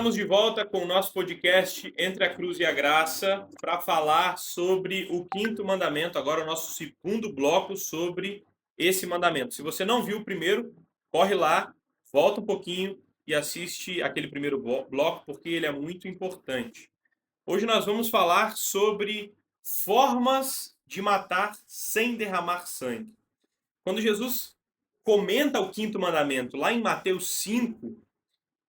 Estamos de volta com o nosso podcast Entre a Cruz e a Graça para falar sobre o quinto mandamento, agora o nosso segundo bloco sobre esse mandamento. Se você não viu o primeiro, corre lá, volta um pouquinho e assiste aquele primeiro bloco porque ele é muito importante. Hoje nós vamos falar sobre formas de matar sem derramar sangue. Quando Jesus comenta o quinto mandamento lá em Mateus 5,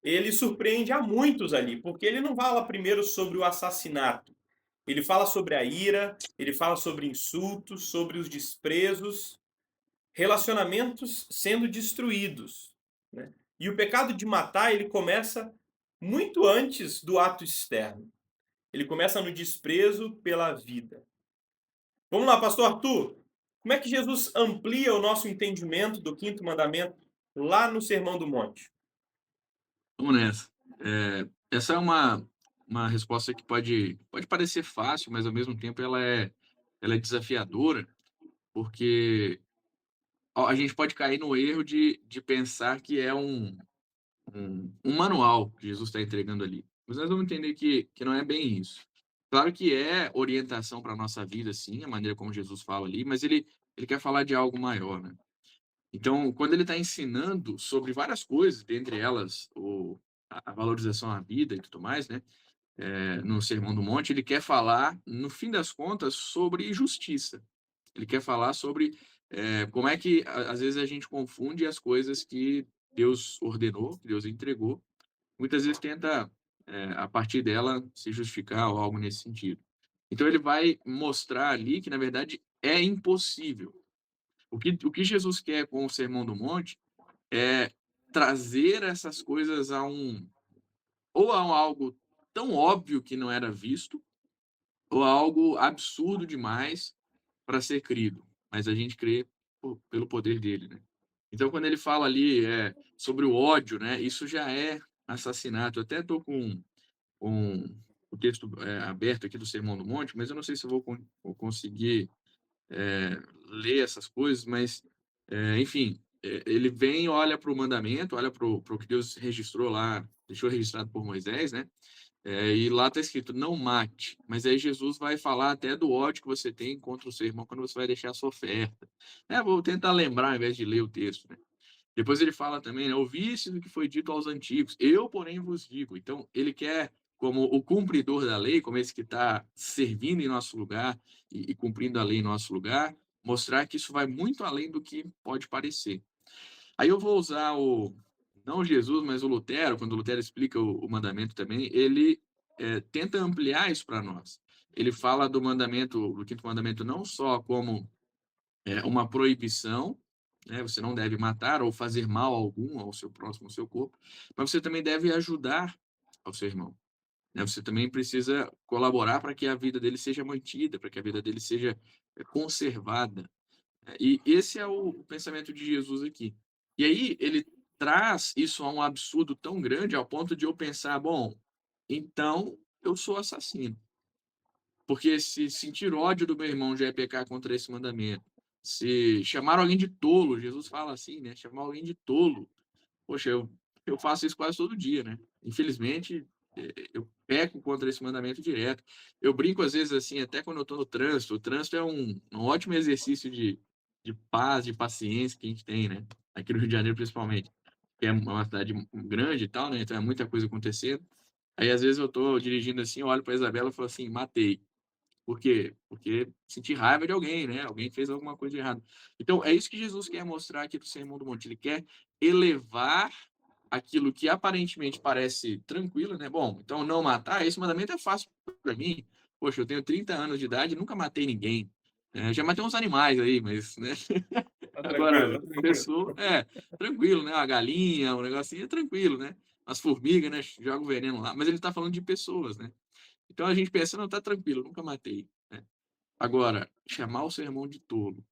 ele surpreende a muitos ali, porque ele não fala primeiro sobre o assassinato. Ele fala sobre a ira, ele fala sobre insultos, sobre os desprezos, relacionamentos sendo destruídos, né? E o pecado de matar, ele começa muito antes do ato externo. Ele começa no desprezo pela vida. Vamos lá, pastor Arthur. Como é que Jesus amplia o nosso entendimento do quinto mandamento lá no Sermão do Monte? Vamos nessa. Essa é uma resposta que pode parecer fácil, mas ao mesmo tempo ela é desafiadora, porque a gente pode cair no erro de pensar que é um manual que Jesus está entregando ali. Mas nós vamos entender que não é bem isso. Claro que é orientação para a nossa vida, sim, a maneira como Jesus fala ali, mas ele quer falar de algo maior, né? Então, quando ele está ensinando sobre várias coisas, dentre elas a valorização à vida e tudo mais, né? No Sermão do Monte, ele quer falar, no fim das contas, sobre justiça. Ele quer falar sobre como é que, às vezes, a gente confunde as coisas que Deus ordenou, que Deus entregou. Muitas vezes tenta, a partir dela, se justificar ou algo nesse sentido. Então, ele vai mostrar ali que, na verdade, é impossível. O que Jesus quer com o Sermão do Monte é trazer essas coisas ou a algo tão óbvio que não era visto, ou a algo absurdo demais para ser crido, mas a gente crê pelo poder dele, né. Então quando ele fala ali, sobre o ódio, né, isso já é assassinato. Eu até estou com o texto, aberto aqui do Sermão do Monte, mas eu não sei se eu vou conseguir ler essas coisas, mas, enfim, ele vem, olha para o mandamento, olha para o que Deus registrou lá, deixou registrado por Moisés, né, e lá está escrito: "Não mate", mas aí Jesus vai falar até do ódio que você tem contra o seu irmão quando você vai deixar a sua oferta. Vou tentar lembrar ao invés de ler o texto, né. Depois ele fala também, né: "Ouviste o que foi dito aos antigos, eu, porém, vos digo". Então ele quer, como o cumpridor da lei, como esse que está servindo em nosso lugar e cumprindo a lei em nosso lugar, mostrar que isso vai muito além do que pode parecer. Aí eu vou usar não Jesus, mas o Lutero, quando o Lutero explica o mandamento também, ele, tenta ampliar isso para nós. Ele fala do quinto mandamento não só como, uma proibição, né, você não deve matar ou fazer mal algum ao seu próximo, ao seu corpo, mas você também deve ajudar ao seu irmão, né, você também precisa colaborar para que a vida dele seja mantida, para que a vida dele seja, conservada. E esse é o pensamento de Jesus aqui. E aí ele traz isso a um absurdo tão grande ao ponto de eu pensar: "Bom, então eu sou assassino, porque se sentir ódio do meu irmão já é pecar contra esse mandamento, se chamar alguém de tolo", Jesus fala assim, né, chamar alguém de tolo, poxa, eu faço isso quase todo dia, né. Infelizmente, eu peco contra esse mandamento direto. Eu brinco às vezes, assim, até quando eu estou no trânsito, o trânsito é um ótimo exercício de paz, de paciência que a gente tem, né, aqui no Rio de Janeiro principalmente, que é uma cidade grande e tal, né, então é muita coisa acontecendo. Aí às vezes eu estou dirigindo, assim, eu olho para a Isabela e falo assim: "Matei". Por quê? Porque senti raiva de alguém, né, alguém fez alguma coisa de errado. Então é isso que Jesus quer mostrar aqui do Sermão do Monte, ele quer elevar aquilo que aparentemente parece tranquilo, né, bom, então não matar, esse mandamento é fácil para mim, poxa, eu tenho 30 anos de idade e nunca matei ninguém, já matei uns animais aí, mas, né, Tá tranquilo, agora tá tranquilo. pessoa tranquilo, né, uma galinha, um negocinho é tranquilo, né, as formigas, né, joga o veneno lá, mas ele está falando de pessoas, né. Então a gente pensa: "Não, tá tranquilo, nunca matei", né. Agora, chamar o seu irmão de tolo,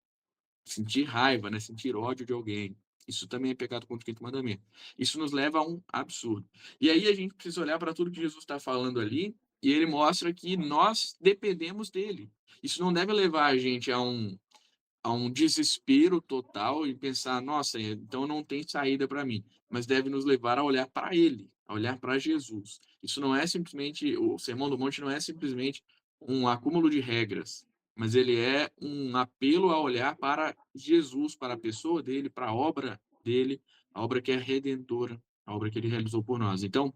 sentir raiva, né, sentir ódio de alguém, isso também é pecado contra o quinto mandamento. Isso nos leva a um absurdo. E aí a gente precisa olhar para tudo que Jesus está falando ali, e ele mostra que nós dependemos dele. Isso não deve levar a gente a um desespero total e pensar: "Nossa, então não tem saída para mim", mas deve nos levar a olhar para ele, a olhar para Jesus Isso não é simplesmente, o Sermão do Monte não é simplesmente um acúmulo de regras, mas ele é um apelo a olhar para Jesus, para a pessoa dele, para a obra dele, a obra que é redentora, a obra que ele realizou por nós. Então,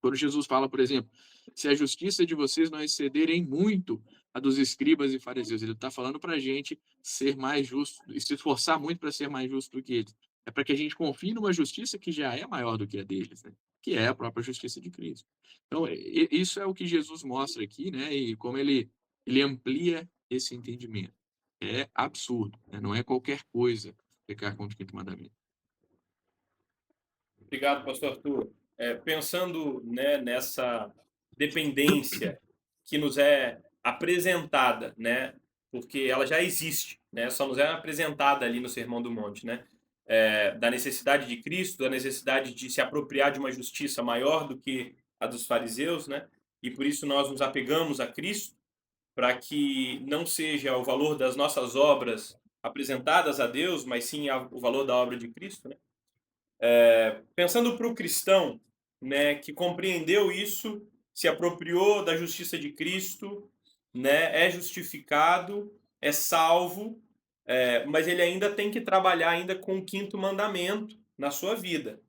quando Jesus fala, por exemplo, se a justiça de vocês não excederem muito a dos escribas e fariseus, ele está falando para a gente ser mais justo e se esforçar muito para ser mais justo do que eles. É para que a gente confie numa justiça que já é maior do que a deles, né? Que é a própria justiça de Cristo. Então, isso é o que Jesus mostra aqui, né? E como ele amplia esse entendimento. É absurdo, né? Não é qualquer coisa pecar contra o quinto mandamento. Obrigado, pastor Arthur. Pensando, né, nessa dependência que nos é apresentada, né, porque ela já existe, né, só nos é apresentada ali no Sermão do Monte, né, da necessidade de Cristo, da necessidade de se apropriar de uma justiça maior do que a dos fariseus, né, e por isso nós nos apegamos a Cristo, para que não seja o valor das nossas obras apresentadas a Deus, mas sim o valor da obra de Cristo, né? Pensando para o cristão, né, que compreendeu isso, se apropriou da justiça de Cristo, né, é justificado, é salvo, mas ele ainda tem que trabalhar ainda com o quinto mandamento na sua vida,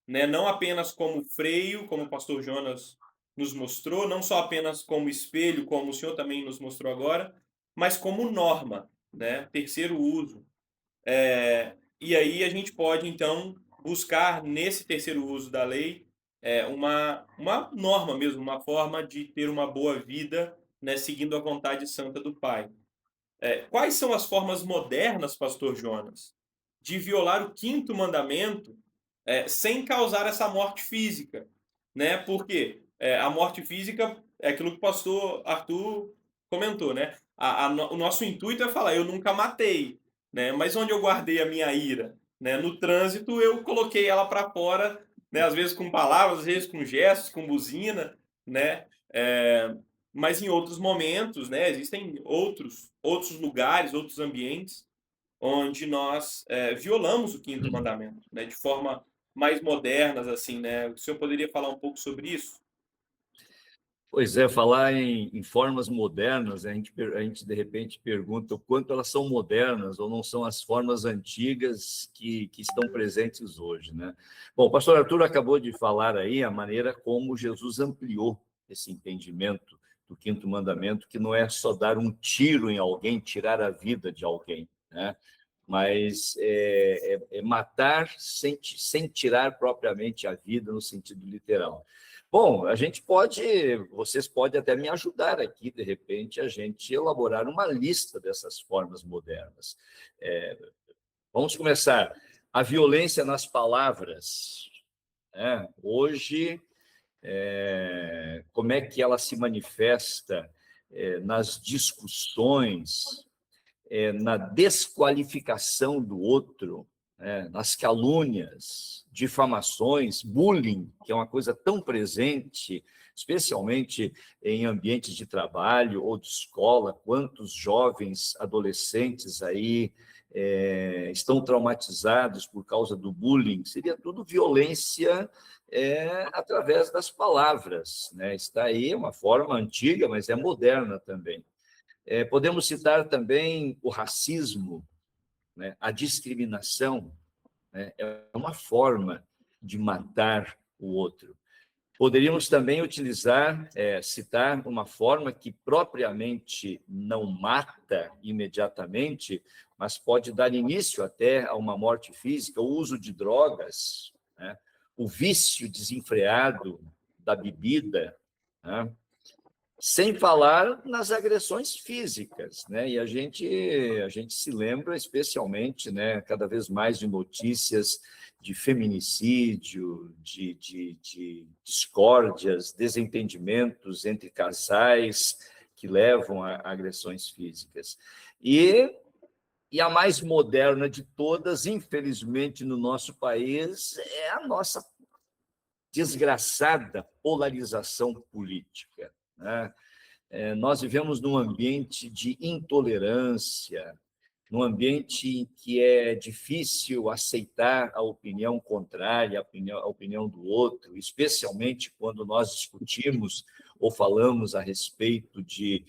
né, não apenas como freio, como o pastor Jonas nos mostrou, não só apenas como espelho, como o senhor também nos mostrou agora, mas como norma, né, terceiro uso. E aí a gente pode, então, buscar nesse terceiro uso da lei uma norma mesmo, uma forma de ter uma boa vida, né, seguindo a vontade santa do Pai. Quais são as formas modernas, pastor Jonas, de violar o quinto mandamento sem causar essa morte física? Né? Porque a morte física é aquilo que o pastor Arthur comentou, né? O nosso intuito é falar, eu nunca matei, né? Mas onde eu guardei a minha ira? Né? No trânsito eu coloquei ela para fora, né? Às vezes com palavras, às vezes com gestos, com buzina, né? Mas em outros momentos, né? Existem outros lugares, outros ambientes onde nós violamos o quinto mandamento, né? De forma mais modernas, assim, né? O senhor poderia falar um pouco sobre isso? Pois é, falar em formas modernas, a gente de repente pergunta o quanto elas são modernas ou não são as formas antigas que estão presentes hoje, né? Bom, o pastor Arthur acabou de falar aí a maneira como Jesus ampliou esse entendimento do quinto mandamento, que não é só dar um tiro em alguém, tirar a vida de alguém, né? Mas é matar sem tirar propriamente a vida no sentido literal. Bom, vocês podem até me ajudar aqui, de repente, a gente elaborar uma lista dessas formas modernas. Vamos começar. A violência nas palavras, né? Hoje, como é que ela se manifesta nas discussões, na desqualificação do outro, nas calúnias, difamações, bullying, que é uma coisa tão presente, especialmente em ambientes de trabalho ou de escola. Quantos jovens adolescentes aí estão traumatizados por causa do bullying? Seria tudo violência através das palavras, né? Está aí uma forma antiga, mas é moderna também. Podemos citar também o racismo, né? A discriminação, né? É uma forma de matar o outro. Poderíamos também citar uma forma que propriamente não mata imediatamente, mas pode dar início até a uma morte física, o uso de drogas, né? O vício desenfreado da bebida, né? Sem falar nas agressões físicas, né? E a gente se lembra especialmente, né, cada vez mais de notícias de feminicídio, de discórdias, desentendimentos entre casais que levam a agressões físicas. E a mais moderna de todas, infelizmente, no nosso país, é a nossa desgraçada polarização política, né? Nós vivemos num ambiente de intolerância, num ambiente em que é difícil aceitar a opinião contrária, a opinião do outro, especialmente quando nós discutimos ou falamos a respeito de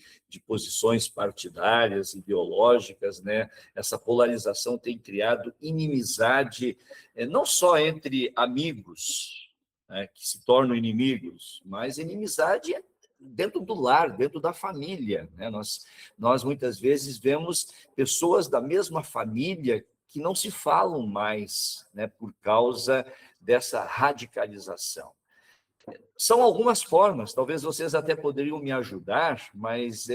posições partidárias, ideológicas, né? Essa polarização tem criado inimizade, não só entre amigos, né, que se tornam inimigos, mas inimizade dentro do lar, dentro da família, né? Nós muitas vezes vemos pessoas da mesma família que não se falam mais, né, por causa dessa radicalização. São algumas formas, talvez vocês até poderiam me ajudar, mas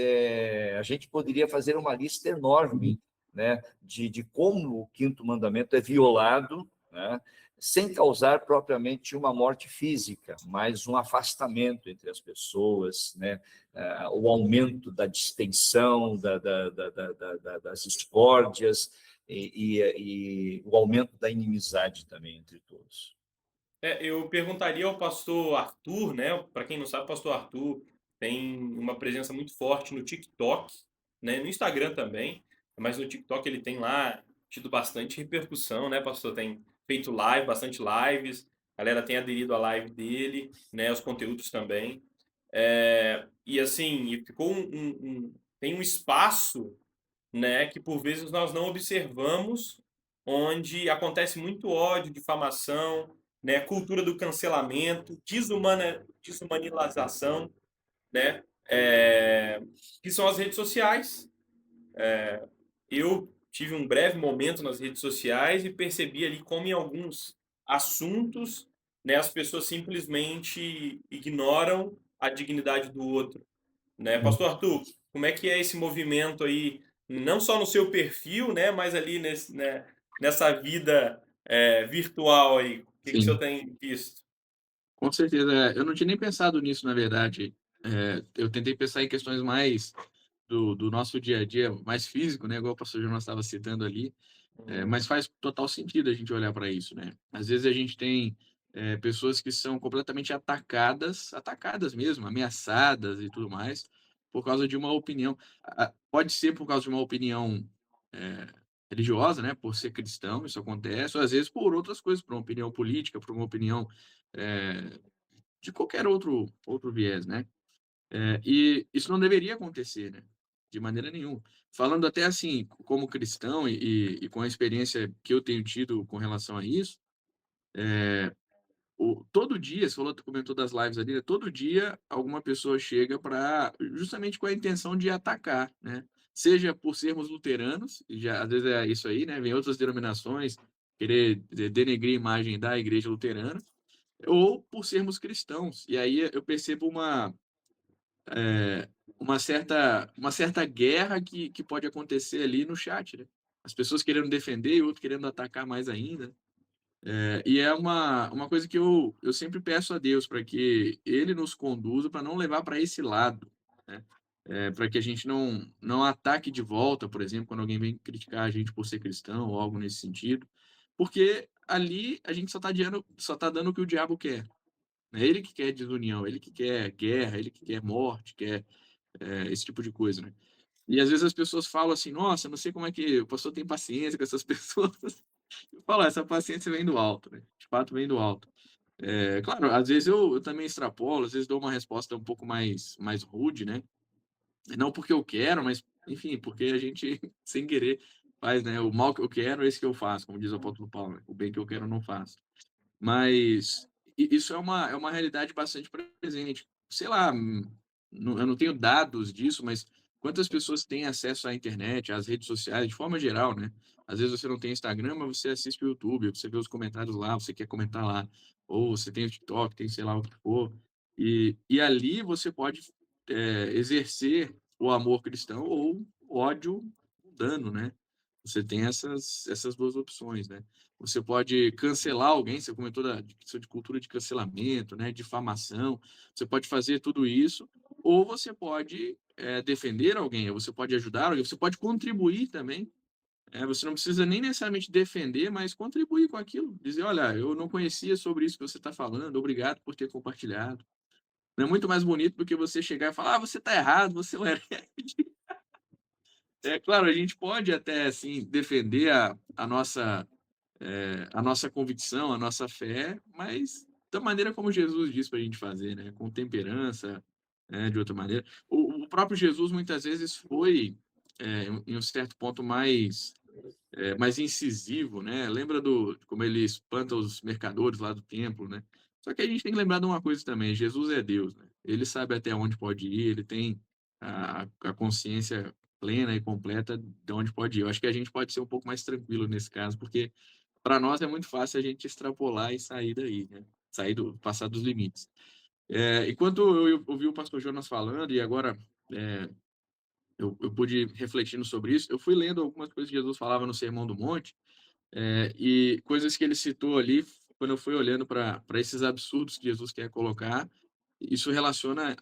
a gente poderia fazer uma lista enorme, né, de como o quinto mandamento é violado, né, sem causar propriamente uma morte física, mas um afastamento entre as pessoas, né, o aumento da distensão, das discórdias e o aumento da inimizade também entre todos. Eu perguntaria ao pastor Arthur, né? Para quem não sabe, o pastor Arthur tem uma presença muito forte no TikTok, né? No Instagram também, mas no TikTok ele tem lá tido bastante repercussão, né, pastor? Tem feito live, bastante lives, a galera tem aderido à live dele, né? Os conteúdos também. E assim, ficou tem um espaço, né, que por vezes nós não observamos, onde acontece muito ódio, difamação, né, cultura do cancelamento, desumanização, né, que são as redes sociais. Eu tive um breve momento nas redes sociais e percebi ali como em alguns assuntos, né, as pessoas simplesmente ignoram a dignidade do outro, né? Pastor Arthur, como é que é esse movimento aí, não só no seu perfil, né, mas ali nessa vida virtual aí? O que o senhor Sim, tem visto? com certeza. Eu não tinha nem pensado nisso, na verdade. Eu tentei pensar em questões mais do nosso dia a dia, mais físico, né? Igual o pastor Jonas estava citando ali. Mas faz total sentido a gente olhar para isso, né? Às vezes a gente tem pessoas que são completamente atacadas mesmo, ameaçadas e tudo mais, por causa de uma opinião. Pode ser por causa de uma opinião é, religiosa, né? Por ser cristão, isso acontece, ou às vezes por outras coisas, por uma opinião política, por uma opinião é, de qualquer outro viés, né? E isso não deveria acontecer, né? De maneira nenhuma. Falando até assim, como cristão e com a experiência que eu tenho tido com relação a isso, todo dia, você falou, comentou das lives ali, né? Todo dia alguma pessoa chega para justamente com a intenção de atacar, né? Seja por sermos luteranos, e já às vezes é isso aí, né? Vem outras denominações querer denegrir a imagem da igreja luterana, ou por sermos cristãos. E aí eu percebo é, uma certa guerra que pode acontecer ali no chat, né? As pessoas querendo defender e outro querendo atacar mais ainda. E é uma coisa que eu sempre peço a Deus para que Ele nos conduza para não levar para esse lado, né? Para que a gente não ataque de volta, por exemplo, quando alguém vem criticar a gente por ser cristão ou algo nesse sentido, porque ali a gente só tá dando o que o diabo quer. É ele que quer desunião, ele que quer guerra, ele que quer morte, quer esse tipo de coisa, né? E às vezes as pessoas falam assim, nossa, não sei como é que o pastor tem paciência com essas pessoas. Eu falo, essa paciência vem do alto, né? De fato vem do alto. Claro, às vezes eu também extrapolo, às vezes dou uma resposta um pouco mais rude, né? Não porque eu quero, mas, enfim, porque a gente, sem querer, faz, né? O mal que eu quero, é esse que eu faço, como diz o apóstolo Paulo, né? O bem que eu quero, eu não faço. Mas isso é uma realidade bastante presente. Sei lá, eu não tenho dados disso, mas quantas pessoas têm acesso à internet, às redes sociais, de forma geral, né? Às vezes você não tem Instagram, mas você assiste o YouTube, você vê os comentários lá, você quer comentar lá. Ou você tem o TikTok, tem sei lá o que for. E ali você pode exercer o amor cristão ou o ódio mundano, né? Você tem essas duas opções, né? Você pode cancelar alguém, você comentou da questão de cultura de cancelamento, né, difamação. Você pode fazer tudo isso, ou você pode defender alguém, ou você pode ajudar alguém, você pode contribuir também. Você não precisa nem necessariamente defender, mas contribuir com aquilo. Dizer, olha, eu não conhecia sobre isso que você está falando, obrigado por ter compartilhado. Não é muito mais bonito do que você chegar e falar, você está errado, você é um herege. É claro, a gente pode até, assim, defender a nossa convicção, a nossa fé, mas da maneira como Jesus diz para a gente fazer, né? Com temperança, né? De outra maneira. O próprio Jesus, muitas vezes, foi, em um certo ponto, mais incisivo, né? Lembra de como ele espanta os mercadores lá do templo, né? Só que a gente tem que lembrar de uma coisa também: Jesus é Deus, né? Ele sabe até onde pode ir, ele tem a consciência plena e completa de onde pode ir. Eu acho que a gente pode ser um pouco mais tranquilo nesse caso, porque para nós é muito fácil a gente extrapolar e sair daí, né? Passar dos limites. Enquanto eu ouvi o pastor Jonas falando, e agora eu pude refletindo sobre isso, eu fui lendo algumas coisas que Jesus falava no Sermão do Monte, e coisas que ele citou ali, quando eu fui olhando para esses absurdos que Jesus quer colocar, isso relaciona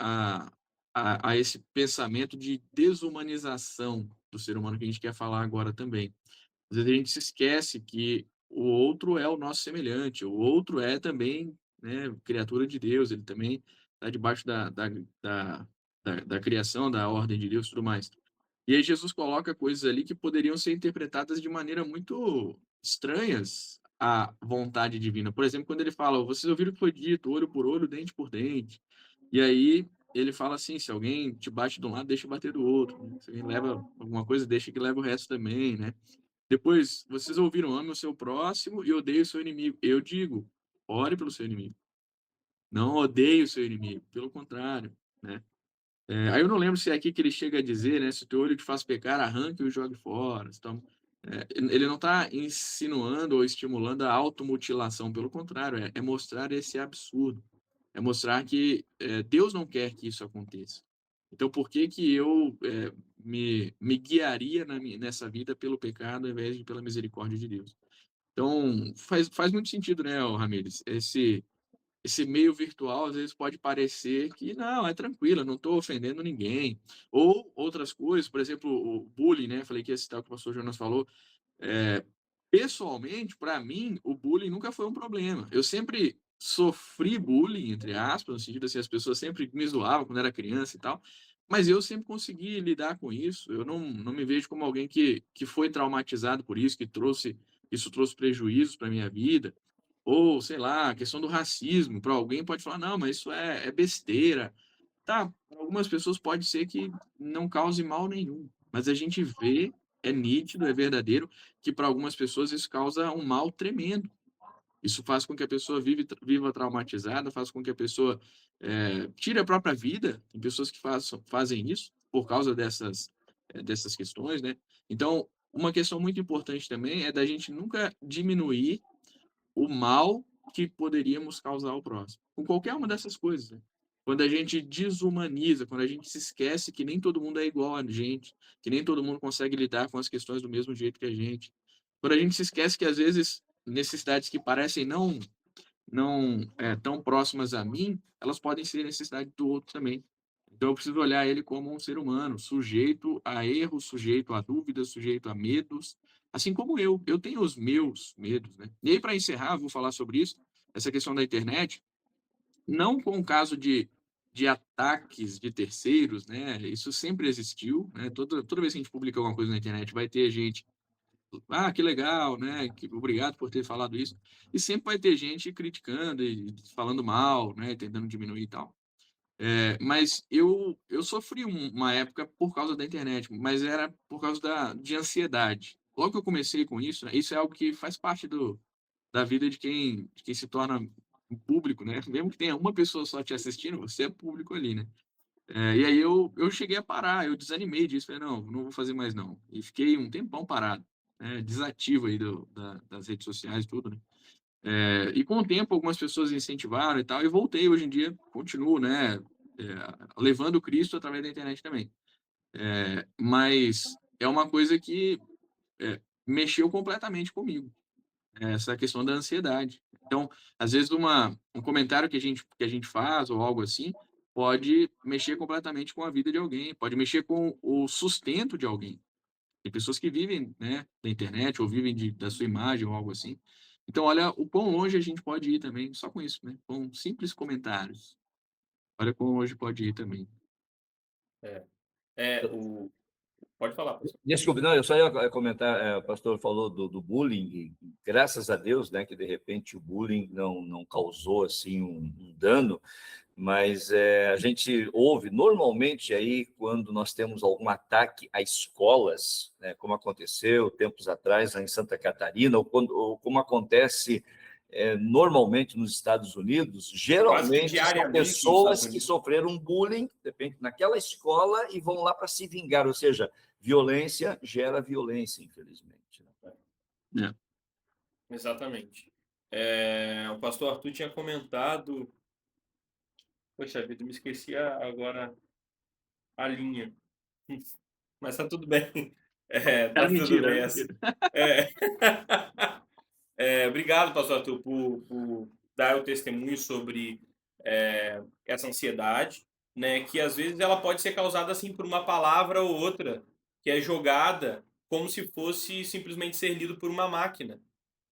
a esse pensamento de desumanização do ser humano que a gente quer falar agora também. Às vezes a gente se esquece que o outro é o nosso semelhante, o outro é também, né, criatura de Deus, ele também está debaixo da criação, da ordem de Deus e tudo mais. E aí Jesus coloca coisas ali que poderiam ser interpretadas de maneira muito estranhas à vontade divina. Por exemplo, quando ele fala, vocês ouviram o que foi dito, olho por olho, dente por dente. E aí ele fala assim, se alguém te bate de um lado, deixa bater do outro, né? Se alguém leva alguma coisa, deixa que leva o resto também, né? Depois, vocês ouviram, ame o seu próximo e odeie o seu inimigo. Eu digo, ore pelo seu inimigo. Não odeie o seu inimigo, pelo contrário, né? Aí eu não lembro se é aqui que ele chega a dizer, né? Se o teu olho te faz pecar, arranque e o jogue fora. Então, ele não está insinuando ou estimulando a automutilação, pelo contrário, é mostrar esse absurdo. É mostrar que Deus não quer que isso aconteça. Então, por que que eu me guiaria nessa vida pelo pecado ao invés de pela misericórdia de Deus? Então, faz muito sentido, né, Ramires? Esse meio virtual às vezes pode parecer que não, é tranquilo, eu não estou ofendendo ninguém. Ou outras coisas, por exemplo, o bullying, né? Falei que ia citar o que o pastor Jonas falou. É, pessoalmente, para mim, o bullying nunca foi um problema. Eu sempre sofri bullying, entre aspas, no sentido assim, as pessoas sempre me zoavam quando era criança e tal, mas eu sempre consegui lidar com isso. Eu não me vejo como alguém que foi traumatizado por isso, isso trouxe prejuízos para minha vida. Ou, sei lá, a questão do racismo. Para alguém pode falar, não, mas isso é besteira. Tá, para algumas pessoas pode ser que não cause mal nenhum, mas a gente vê, é nítido, é verdadeiro, que para algumas pessoas isso causa um mal tremendo. Isso faz com que a pessoa viva traumatizada, faz com que a pessoa tire a própria vida. Tem pessoas que fazem isso por causa dessas questões, né? Então, uma questão muito importante também é da gente nunca diminuir o mal que poderíamos causar ao próximo. Com qualquer uma dessas coisas, né? Quando a gente desumaniza, quando a gente se esquece que nem todo mundo é igual a gente, que nem todo mundo consegue lidar com as questões do mesmo jeito que a gente. Quando a gente se esquece que às vezes necessidades que parecem não tão próximas a mim, elas podem ser necessidade do outro também. Então eu preciso olhar ele como um ser humano, sujeito a erros, sujeito a dúvidas, sujeito a medos, assim como eu. Eu tenho os meus medos, né? E aí, para encerrar, vou falar sobre isso, essa questão da internet, não com o caso de ataques de terceiros, né? Isso sempre existiu, né? Toda vez que a gente publica alguma coisa na internet, vai ter gente, ah, que legal, né? Obrigado por ter falado isso. E sempre vai ter gente criticando e falando mal, né? Tentando diminuir e tal. Mas eu sofri uma época por causa da internet, mas era por causa de ansiedade. Logo que eu comecei com isso, né, isso é algo que faz parte da vida de quem se torna um público, né? Mesmo que tenha uma pessoa só te assistindo, você é público ali, né? E aí eu cheguei a parar, eu desanimei disso, falei, não vou fazer mais não. E fiquei um tempão parado, né? Desativo aí das redes sociais e tudo, né? E com o tempo, algumas pessoas incentivaram e tal, e voltei. Hoje em dia, continuo, né, levando Cristo através da internet também. Mas é uma coisa que mexeu completamente comigo, essa questão da ansiedade. Então, às vezes, um comentário que a gente faz ou algo assim pode mexer completamente com a vida de alguém, pode mexer com o sustento de alguém. Tem pessoas que vivem, né, da internet ou vivem da sua imagem ou algo assim. Então, olha o quão longe a gente pode ir também, só com isso, né? Com simples comentários. Olha quão longe pode ir também. É, o Pode falar, pastor. Desculpe, não, eu só ia comentar, o pastor falou do bullying, e graças a Deus, né, que de repente o bullying não causou assim um dano, mas a gente ouve normalmente aí quando nós temos algum ataque a escolas, né, como aconteceu tempos atrás lá em Santa Catarina, ou como acontece normalmente nos Estados Unidos, Quase que geralmente são diariamente nos pessoas Estados que Unidos. sofreram bullying, depende, naquela escola e vão lá para se vingar, ou seja, violência gera violência, infelizmente. É. Exatamente. O pastor Arthur tinha comentado. Poxa vida, me esqueci agora a linha. Mas tá tudo bem. Era Tá tudo mentira, bem. era mentira. É. Obrigado, pastor Arthur, por dar o testemunho sobre essa ansiedade, né? Que às vezes ela pode ser causada assim por uma palavra ou outra que é jogada como se fosse simplesmente ser lido por uma máquina,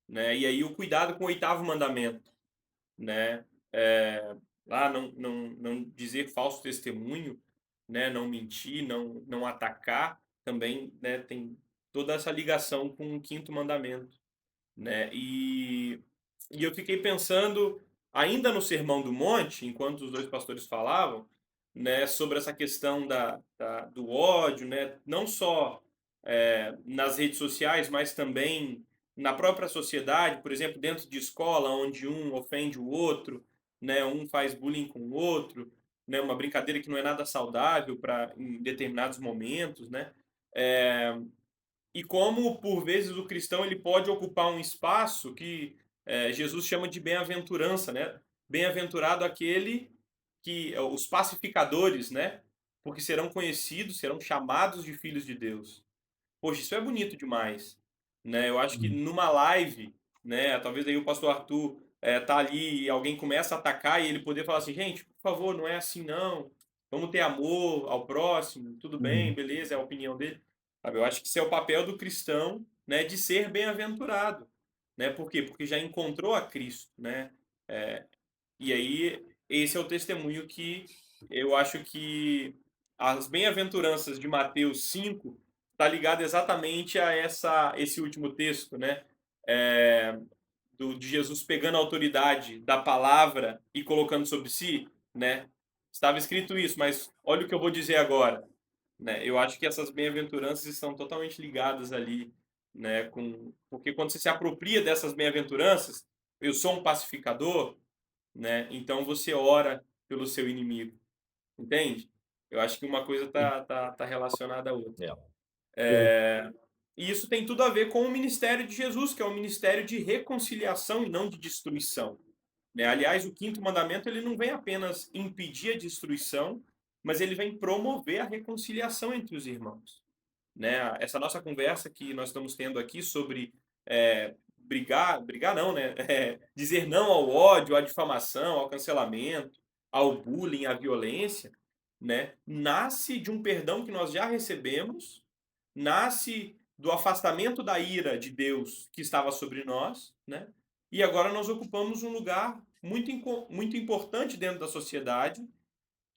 né? E aí o cuidado com o oitavo mandamento, né? Lá não dizer falso testemunho, né? Não mentir, não atacar, também, né? Tem toda essa ligação com o quinto mandamento, né? E eu fiquei pensando, ainda no Sermão do Monte, enquanto os dois pastores falavam, né, sobre essa questão do ódio, né, não só nas redes sociais, mas também na própria sociedade, por exemplo, dentro de escola, onde um ofende o outro, né, um faz bullying com o outro, né, uma brincadeira que não é nada saudável para em determinados momentos, né? É, e como, por vezes, o cristão ele pode ocupar um espaço que Jesus chama de bem-aventurança, né? Bem-aventurado aquele que os pacificadores, né? Porque serão conhecidos, serão chamados de filhos de Deus. Poxa, isso é bonito demais, né? Eu acho que numa live, né? Talvez aí o pastor Arthur tá ali e alguém começa a atacar e ele poder falar assim, gente, por favor, não é assim não. Vamos ter amor ao próximo, tudo bem, beleza, é a opinião dele. Sabe? Eu acho que esse é o papel do cristão, né? De ser bem-aventurado, né? Por quê? Porque já encontrou a Cristo, né? E aí esse é o testemunho que eu acho que as bem-aventuranças de Mateus 5 está ligado exatamente a esse último texto, né? É, de Jesus pegando a autoridade da palavra e colocando sobre si, né? Estava escrito isso, mas olha o que eu vou dizer agora, né? Eu acho que essas bem-aventuranças estão totalmente ligadas ali, né? Porque quando você se apropria dessas bem-aventuranças, eu sou um pacificador, né? Então você ora pelo seu inimigo, entende? Eu acho que uma coisa tá relacionada à outra. É. E isso tem tudo a ver com o ministério de Jesus, que é um ministério de reconciliação e não de destruição, né? Aliás, o quinto mandamento ele não vem apenas impedir a destruição, mas ele vem promover a reconciliação entre os irmãos, né? Essa nossa conversa que nós estamos tendo aqui sobre brigar não, né? Dizer não ao ódio, à difamação, ao cancelamento, ao bullying, à violência, né? Nasce de um perdão que nós já recebemos, nasce do afastamento da ira de Deus que estava sobre nós, né? E agora nós ocupamos um lugar muito importante dentro da sociedade,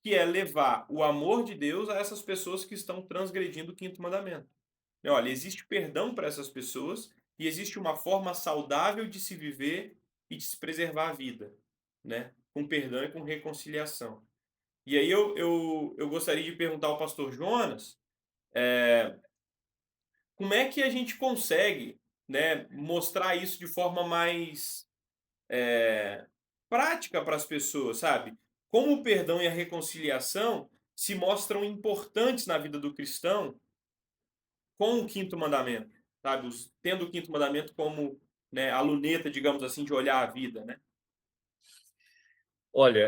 que é levar o amor de Deus a essas pessoas que estão transgredindo o quinto mandamento. Olha, existe perdão para essas pessoas e existe uma forma saudável de se viver e de se preservar a vida, né? Com perdão e com reconciliação. E aí eu gostaria de perguntar ao pastor Jonas, como é que a gente consegue, né, mostrar isso de forma mais prática para as pessoas, sabe? Como o perdão e a reconciliação se mostram importantes na vida do cristão com o quinto mandamento, sabe? Tendo o quinto mandamento como, né, a luneta, digamos assim, de olhar a vida, né? Olha,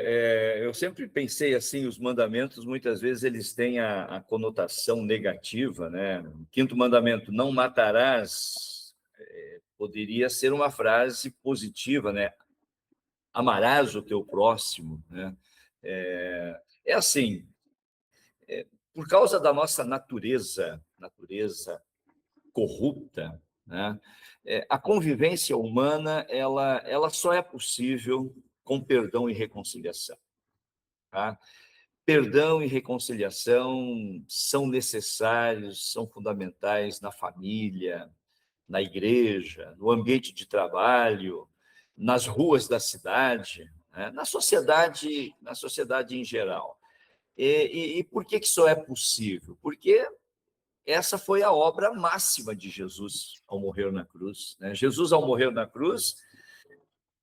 eu sempre pensei assim, os mandamentos, muitas vezes eles têm a conotação negativa, né? O quinto mandamento, não matarás, poderia ser uma frase positiva, né? Amarás o teu próximo, né? É assim, por causa da nossa natureza corrupta, né? A convivência humana, ela só é possível com perdão e reconciliação, tá? Perdão e reconciliação são necessários, são fundamentais na família, na igreja, no ambiente de trabalho, nas ruas da cidade, né? Na sociedade em geral. E por que isso é possível? Porque essa foi a obra máxima de Jesus ao morrer na cruz, né? Jesus, ao morrer na cruz,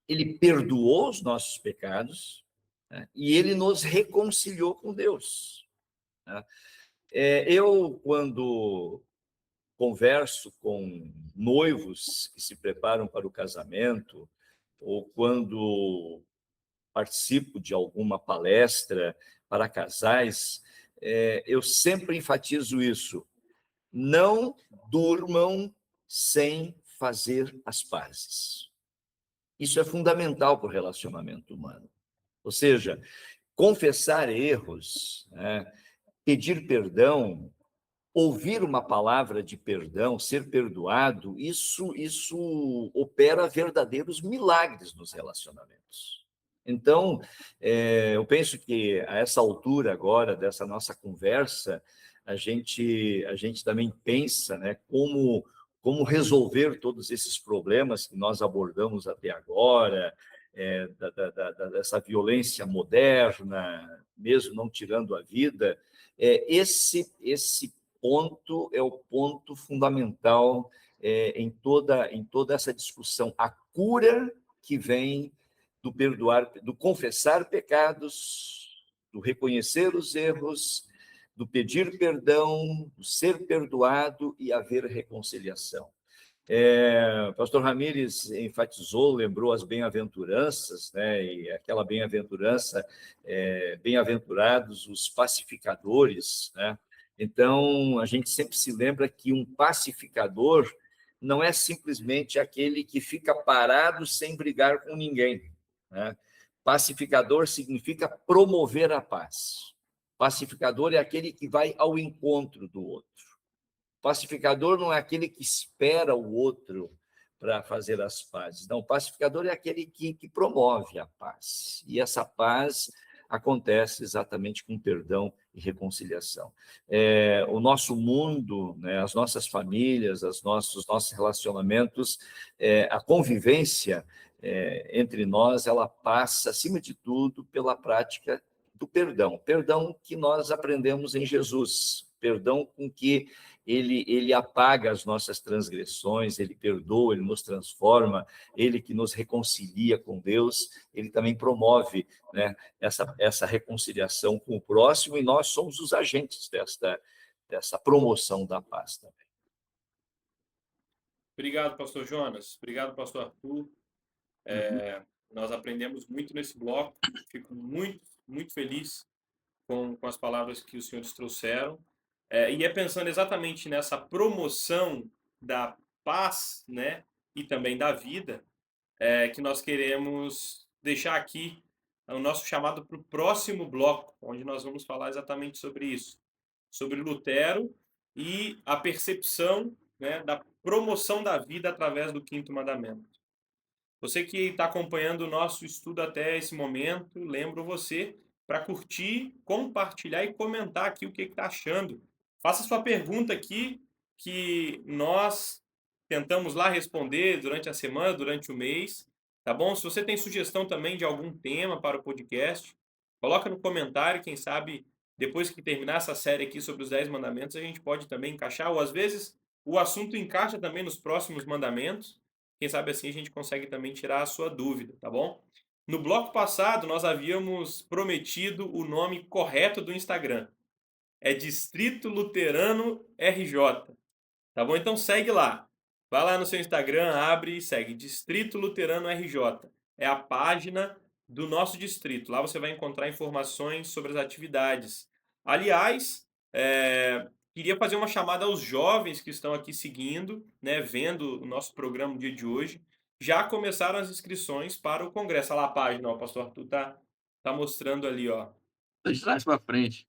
ele perdoou os nossos pecados, né? E ele nos reconciliou com Deus, né? Eu, quando converso com noivos que se preparam para o casamento, ou quando participo de alguma palestra para casais, eu sempre enfatizo isso: não durmam sem fazer as pazes. Isso é fundamental para o relacionamento humano. Ou seja, confessar erros, né? Pedir perdão, ouvir uma palavra de perdão, ser perdoado, isso opera verdadeiros milagres nos relacionamentos. Então, eu penso que a essa altura agora dessa nossa conversa, a gente também pensa, né, como resolver todos esses problemas que nós abordamos até agora, dessa violência moderna, mesmo não tirando a vida. Esse ponto é o ponto fundamental em toda essa discussão. A cura que vem do perdoar, do confessar pecados, do reconhecer os erros, do pedir perdão, do ser perdoado e haver reconciliação. O pastor Ramírez enfatizou, lembrou as bem-aventuranças, né? E aquela bem-aventurança, bem-aventurados os pacificadores, né? Então, a gente sempre se lembra que um pacificador não é simplesmente aquele que fica parado sem brigar com ninguém, né? Pacificador significa promover a paz. Pacificador é aquele que vai ao encontro do outro. Pacificador não é aquele que espera o outro para fazer as pazes. Não, o pacificador é aquele que promove a paz. E essa paz acontece exatamente com perdão e reconciliação. O nosso mundo, né, as nossas famílias, os nossos relacionamentos, a convivência entre nós, ela passa, acima de tudo, pela prática do perdão. Perdão que nós aprendemos em Jesus. Perdão com que ele apaga as nossas transgressões, ele perdoa, ele nos transforma, ele que nos reconcilia com Deus, ele também promove, né, essa reconciliação com o próximo, e nós somos os agentes dessa promoção da paz também. Obrigado, pastor Jonas. Obrigado, pastor Arthur. Nós aprendemos muito nesse bloco. Fico muito, muito feliz com as palavras que os senhores trouxeram. E pensando exatamente nessa promoção da paz, né, e também da vida, que nós queremos deixar aqui o nosso chamado para o próximo bloco, onde nós vamos falar exatamente sobre isso, sobre Lutero e a percepção, né, da promoção da vida através do quinto mandamento. Você que está acompanhando o nosso estudo até esse momento, lembro você para curtir, compartilhar e comentar aqui o que está achando. Faça sua pergunta aqui, que nós tentamos lá responder durante a semana, durante o mês, tá bom? Se você tem sugestão também de algum tema para o podcast, coloca no comentário, quem sabe depois que terminar essa série aqui sobre os 10 mandamentos, a gente pode também encaixar, ou às vezes o assunto encaixa também nos próximos mandamentos. Quem sabe assim a gente consegue também tirar a sua dúvida, tá bom? No bloco passado, nós havíamos prometido o nome correto do Instagram. É Distrito Luterano RJ. Tá bom? Então segue lá. Vai lá no seu Instagram, abre e segue. Distrito Luterano RJ. É a página do nosso distrito. Lá você vai encontrar informações sobre as atividades. Aliás, queria fazer uma chamada aos jovens que estão aqui seguindo, né, vendo o nosso programa no dia de hoje. Já começaram as inscrições para o congresso. Olha lá a página, ó, o pastor Arthur tá mostrando ali, ó. De trás para frente.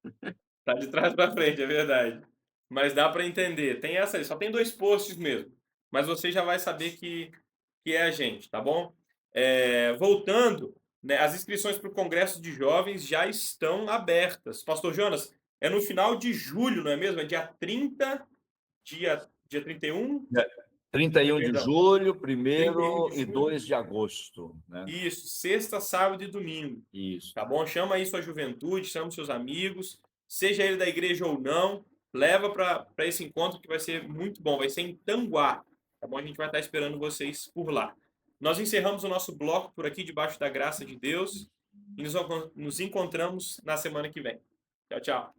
Tá de trás para frente, é verdade. Mas dá para entender. Tem essa aí, só tem 2 posts mesmo. Mas você já vai saber que é a gente, tá bom? Voltando, né? As inscrições para o Congresso de Jovens já estão abertas. Pastor Jonas, é no final de julho, não é mesmo? É dia 30, dia 31? 31 de Perdão. julho, 31 1º de e julho. 2 de agosto, né? Isso, sexta, sábado e domingo. Isso. Tá bom? Chama aí sua juventude, chama seus amigos, seja ele da igreja ou não, leva para esse encontro que vai ser muito bom. Vai ser em Tanguá, tá bom? A gente vai estar esperando vocês por lá. Nós encerramos o nosso bloco por aqui, debaixo da graça de Deus, e nos encontramos na semana que vem. Tchau, tchau.